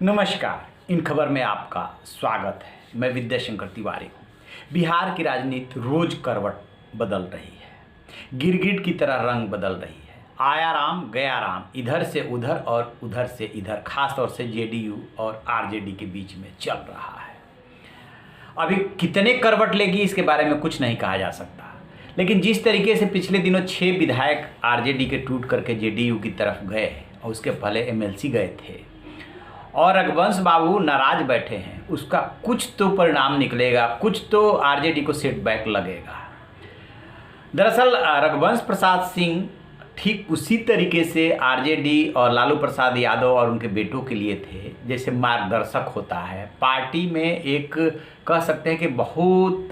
नमस्कार। इन खबर में आपका स्वागत है। मैं विद्याशंकर तिवारी हूँ। बिहार की राजनीति रोज करवट बदल रही है, गिरगिट की तरह रंग बदल रही है। आया राम गया राम, इधर से उधर और उधर से इधर, खास तौर से जेडीयू और आरजेडी के बीच में चल रहा है। अभी कितने करवट लेगी इसके बारे में कुछ नहीं कहा जा सकता, लेकिन जिस तरीके से पिछले दिनों 6 विधायक आरजेडी के टूट करके जेडीयू की तरफ गए और उसके पहले एमएलसी गए थे और रघुवंश बाबू नाराज बैठे हैं, उसका कुछ तो परिणाम निकलेगा, कुछ तो आरजेडी को सेटबैक लगेगा। दरअसल रघुवंश प्रसाद सिंह ठीक उसी तरीके से आरजेडी और लालू प्रसाद यादव और उनके बेटों के लिए थे जैसे मार्गदर्शक होता है। पार्टी में एक कह सकते हैं कि बहुत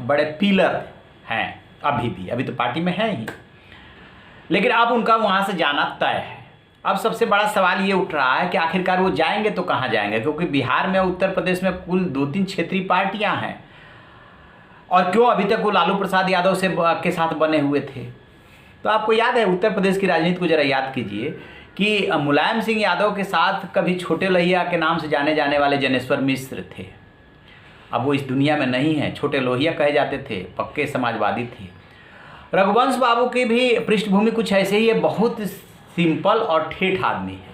बड़े पिलर हैं। अभी तो पार्टी में है ही, लेकिन अब उनका वहाँ से जाना तय है। अब सबसे बड़ा सवाल ये उठ रहा है कि आखिरकार वो जाएंगे तो कहाँ जाएंगे, क्योंकि बिहार में उत्तर प्रदेश में कुल 2-3 क्षेत्रीय पार्टियां हैं और क्यों अभी तक वो लालू प्रसाद यादव से के साथ बने हुए थे। तो आपको याद है उत्तर प्रदेश की राजनीति को जरा याद कीजिए कि मुलायम सिंह यादव के साथ कभी छोटे लोहिया के नाम से जाने जाने वाले जनेश्वर मिश्र थे। अब वो इस दुनिया में नहीं है, छोटे लोहिया कहे जाते थे, पक्के समाजवादी थे। रघुवंश बाबू की भी पृष्ठभूमि कुछ ऐसे ही है, बहुत सिंपल और ठेठ आदमी है।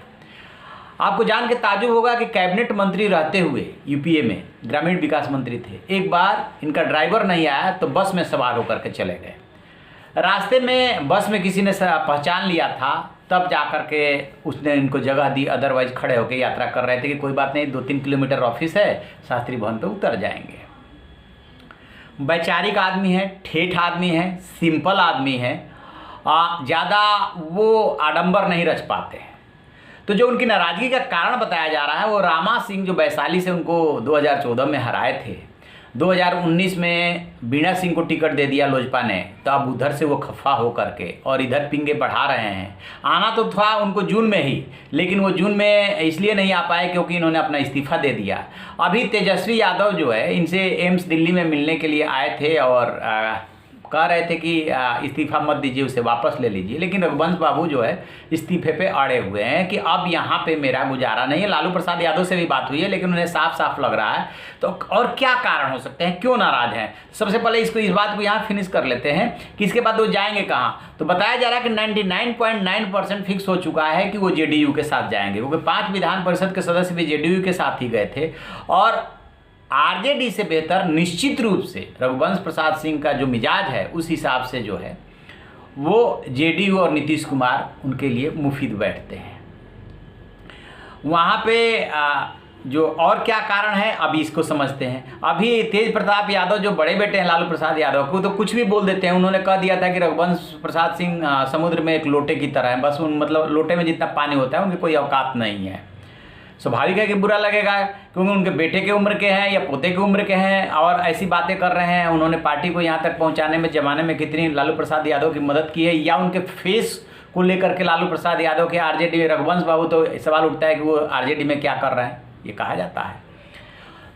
आपको जान के ताज्जुब होगा कि कैबिनेट मंत्री रहते हुए यूपीए में ग्रामीण विकास मंत्री थे। एक बार इनका ड्राइवर नहीं आया तो बस में सवार होकर के चले गए। रास्ते में बस में किसी ने पहचान लिया था, तब जाकर के उसने इनको जगह दी, अदरवाइज खड़े होकर यात्रा कर रहे थे कि कोई बात नहीं, 2-3 किलोमीटर ऑफिस है, शास्त्री भवन पे उतर जाएंगे। वैचारिक आदमी है, ठेठ आदमी है, सिंपल आदमी है, ज़्यादा वो आडंबर नहीं रच पाते हैं। तो जो उनकी नाराज़गी का कारण बताया जा रहा है वो रामा सिंह, जो वैशाली से उनको 2014 में हराए थे। 2019 में बीणा सिंह को टिकट दे दिया लोजपा ने, तो अब उधर से वो खफा हो करके और इधर पिंगे बढ़ा रहे हैं। आना तो था उनको जून में ही, लेकिन वो जून में इसलिए नहीं आ पाए क्योंकि इन्होंने अपना इस्तीफ़ा दे दिया। अभी तेजस्वी यादव जो है, इनसे एम्स दिल्ली में मिलने के लिए आए थे और कह रहे थे कि इस्तीफ़ा मत दीजिए, उसे वापस ले लीजिए, लेकिन रघुवंश बाबू जो है इस्तीफे पे अड़े हुए हैं कि अब यहाँ पे मेरा गुजारा नहीं है। लालू प्रसाद यादव से भी बात हुई है, लेकिन उन्हें साफ साफ लग रहा है। तो और क्या कारण हो सकते हैं, क्यों नाराज हैं? सबसे पहले इस बात को यहाँ फिनिश कर लेते हैं कि इसके बाद वो जाएंगे कहाँ। तो बताया जा रहा है कि 99.9% फिक्स हो चुका है कि वो जेडीयू के साथ जाएंगे, क्योंकि 5 विधान परिषद के सदस्य भी जेडीयू के साथ ही गए थे। और आरजेडी से बेहतर निश्चित रूप से रघुवंश प्रसाद सिंह का जो मिजाज है उस हिसाब से जो है वो जेडीयू और नीतीश कुमार उनके लिए मुफीद बैठते हैं। वहाँ पे जो और क्या कारण है अभी इसको समझते हैं। अभी तेज प्रताप यादव जो बड़े बेटे हैं लालू प्रसाद यादव को, तो कुछ भी बोल देते हैं। उन्होंने कह दिया था कि रघुवंश प्रसाद सिंह समुद्र में एक लोटे की तरह है, बस मतलब लोटे में जितना पानी होता है उनकी कोई औकात नहीं है। स्वाभाविक है कि बुरा लगेगा, क्योंकि उनके बेटे के उम्र के हैं या पोते के उम्र के हैं और ऐसी बातें कर रहे हैं। उन्होंने पार्टी को यहाँ तक पहुँचाने में ज़माने में कितनी लालू प्रसाद यादव की मदद की है, या उनके फेस को लेकर के लालू प्रसाद यादव के आरजेडी में रघुवंश बाबू, तो सवाल उठता है कि वो आरजेडी में क्या कर रहे हैं, ये कहा जाता है।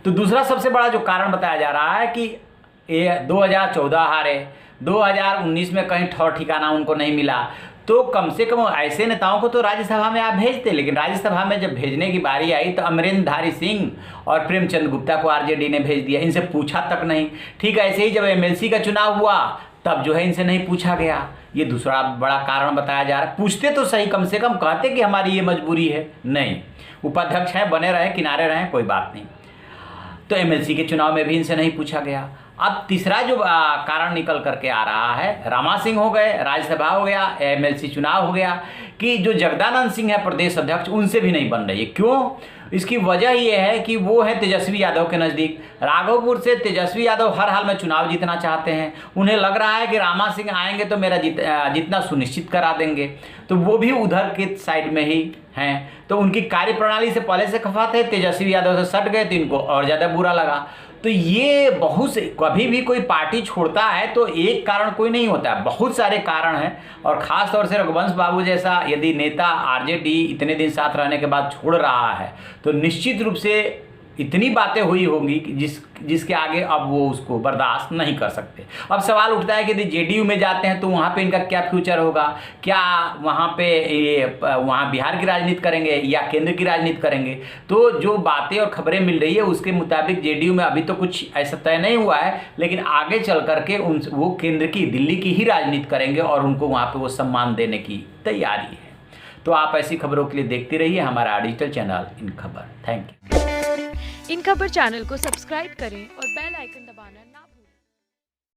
तो दूसरा सबसे बड़ा जो कारण बताया जा रहा है कि ये 2014 हारे, 2019 में कहीं ठौर ठिकाना उनको नहीं मिला, तो कम से कम ऐसे नेताओं को तो राज्यसभा में आप भेजते। लेकिन राज्यसभा में जब भेजने की बारी आई तो अमरेंद्रधारी सिंह और प्रेमचंद गुप्ता को आरजेडी ने भेज दिया, इनसे पूछा तक नहीं। ठीक है, ऐसे ही जब एमएलसी का चुनाव हुआ तब जो है इनसे नहीं पूछा गया। ये दूसरा बड़ा कारण बताया जा रहा है। पूछते तो सही, कम से कम कहते कि हमारी ये मजबूरी है। नहीं, उपाध्यक्ष हैं, बने रहे, किनारे रहें, कोई बात नहीं। तो एमएलसी के चुनाव में भी इनसे नहीं पूछा गया। अब तीसरा जो कारण निकल करके आ रहा है, रामा सिंह हो गए, राज्यसभा हो गया, एमएलसी चुनाव हो गया, कि जो जगदानंद सिंह है प्रदेश अध्यक्ष, उनसे भी नहीं बन रही है। क्यों? इसकी वजह ये है कि वो है तेजस्वी यादव के नज़दीक। राघोपुर से तेजस्वी यादव हर हाल में चुनाव जीतना चाहते हैं। उन्हें लग रहा है कि रामा सिंह आएंगे तो मेरा जीतना सुनिश्चित करा देंगे, तो वो भी उधर के साइड में ही हैं। तो उनकी कार्यप्रणाली से पहले से खफा थे, तेजस्वी यादव से सट गए तो इनको और ज़्यादा बुरा लगा। तो ये बहुत से, कभी भी कोई पार्टी छोड़ता है तो एक कारण कोई नहीं होता है, बहुत सारे कारण हैं। और ख़ास तौर से रघुवंश बाबू जैसा यदि नेता आरजेडी इतने दिन साथ रहने के बाद छोड़ रहा है तो निश्चित रूप से इतनी बातें हुई होंगी कि जिसके आगे अब वो उसको बर्दाश्त नहीं कर सकते। अब सवाल उठता है कि यदि जेडीयू में जाते हैं तो वहाँ पे इनका क्या फ्यूचर होगा, क्या वहाँ पे ये वहाँ बिहार की राजनीति करेंगे या केंद्र की राजनीति करेंगे। तो जो बातें और खबरें मिल रही है उसके मुताबिक जेडीयू में अभी तो कुछ ऐसा तय नहीं हुआ है, लेकिन आगे चल करके वो केंद्र की, दिल्ली की ही राजनीति करेंगे और उनको वहाँ पर वो सम्मान देने की तैयारी है। तो आप ऐसी खबरों के लिए देखते रहिए हमारा डिजिटल चैनल इन खबर। Thank you. इन खबर चैनल को सब्सक्राइब करें और बेल आइकन दबाना